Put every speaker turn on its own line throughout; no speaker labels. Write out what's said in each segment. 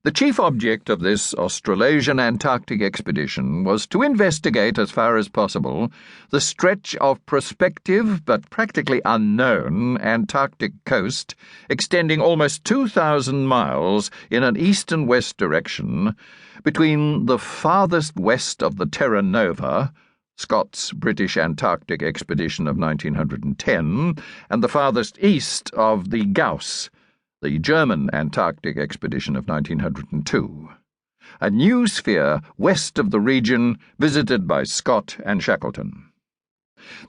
The chief object of this Australasian Antarctic expedition was to investigate, as far as possible, the stretch of prospective but practically unknown Antarctic coast extending almost 2,000 miles in an east and west direction between the farthest west of the Terra Nova, Scott's British Antarctic expedition of 1910, and the farthest east of the Gauss, the German Antarctic expedition of 1902, a new sphere west of the region visited by Scott and Shackleton.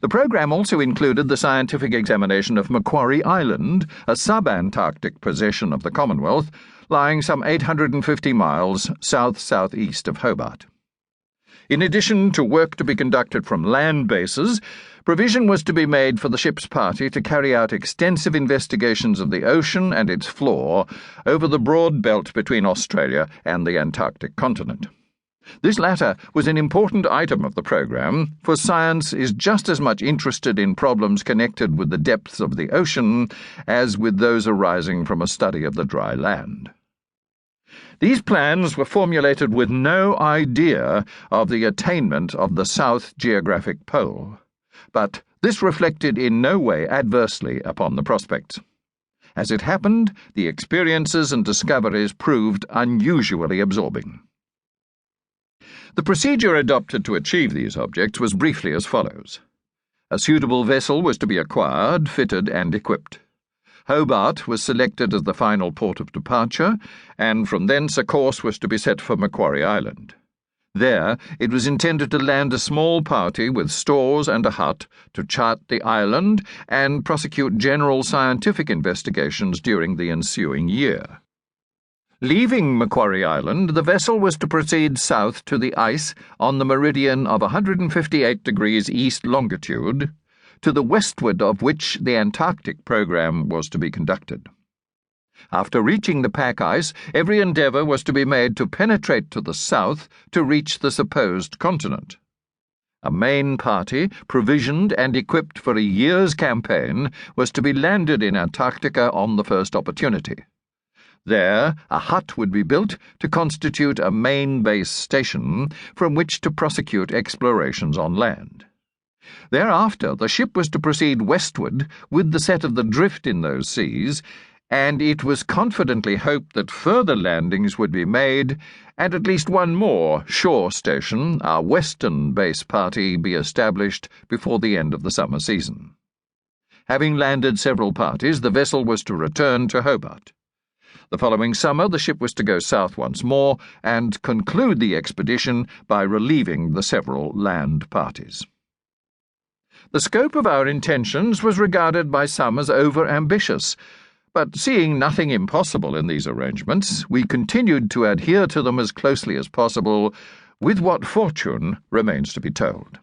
The program also included the scientific examination of Macquarie Island, a sub-Antarctic possession of the Commonwealth, lying some 850 miles south-southeast of Hobart. In addition to work to be conducted from land bases, provision was to be made for the ship's party to carry out extensive investigations of the ocean and its floor over the broad belt between Australia and the Antarctic continent. This latter was an important item of the program, for science is just as much interested in problems connected with the depths of the ocean as with those arising from a study of the dry land. These plans were formulated with no idea of the attainment of the South Geographic Pole, but this reflected in no way adversely upon the prospects. As it happened, the experiences and discoveries proved unusually absorbing. The procedure adopted to achieve these objects was briefly as follows. A suitable vessel was to be acquired, fitted, and equipped. Hobart was selected as the final port of departure, and from thence a course was to be set for Macquarie Island. There it was intended to land a small party with stores and a hut to chart the island and prosecute general scientific investigations during the ensuing year. Leaving Macquarie Island, the vessel was to proceed south to the ice on the meridian of 158 degrees east longitude, to the westward of which the Antarctic program was to be conducted. After reaching the pack ice, every endeavour was to be made to penetrate to the south to reach the supposed continent. A main party, provisioned and equipped for a year's campaign, was to be landed in Antarctica on the first opportunity. There, a hut would be built to constitute a main base station from which to prosecute explorations on land. Thereafter, the ship was to proceed westward with the set of the drift in those seas, and it was confidently hoped that further landings would be made, and at least one more shore station, our western base party, be established before the end of the summer season. Having landed several parties, the vessel was to return to Hobart. The following summer, the ship was to go south once more and conclude the expedition by relieving the several land parties. The scope of our intentions was regarded by some as over-ambitious, but seeing nothing impossible in these arrangements, we continued to adhere to them as closely as possible, with what fortune remains to be told.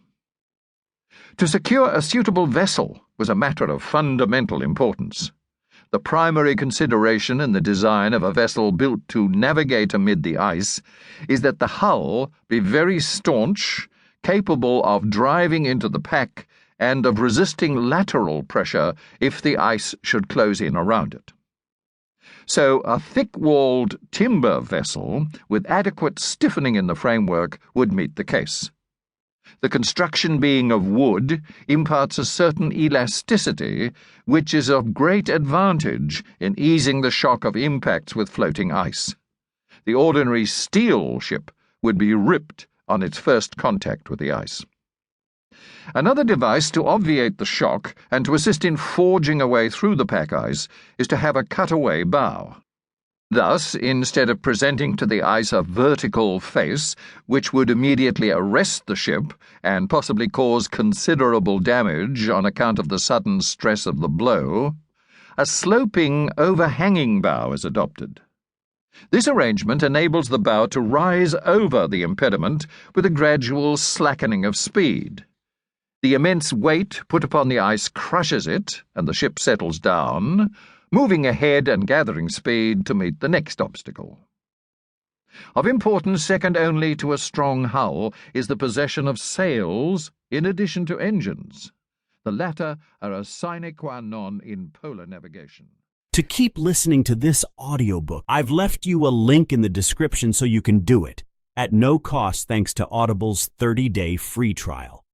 To secure a suitable vessel was a matter of fundamental importance. The primary consideration in the design of a vessel built to navigate amid the ice is that the hull be very staunch, capable of driving into the pack, and of resisting lateral pressure if the ice should close in around it. So a thick-walled timber vessel with adequate stiffening in the framework would meet the case. The construction being of wood imparts a certain elasticity which is of great advantage in easing the shock of impacts with floating ice. The ordinary steel ship would be ripped on its first contact with the ice. Another device to obviate the shock and to assist in forging a way through the pack ice is to have a cutaway bow. Thus, instead of presenting to the ice a vertical face, which would immediately arrest the ship and possibly cause considerable damage on account of the sudden stress of the blow, a sloping, overhanging bow is adopted. This arrangement enables the bow to rise over the impediment with a gradual slackening of speed. The immense weight put upon the ice crushes it, and the ship settles down, moving ahead and gathering speed to meet the next obstacle. Of importance second only to a strong hull is the possession of sails in addition to engines. The latter are a sine qua non in polar navigation.
To keep listening to this audiobook, I've left you a link in the description so you can do it, at no cost thanks to Audible's 30-day free trial.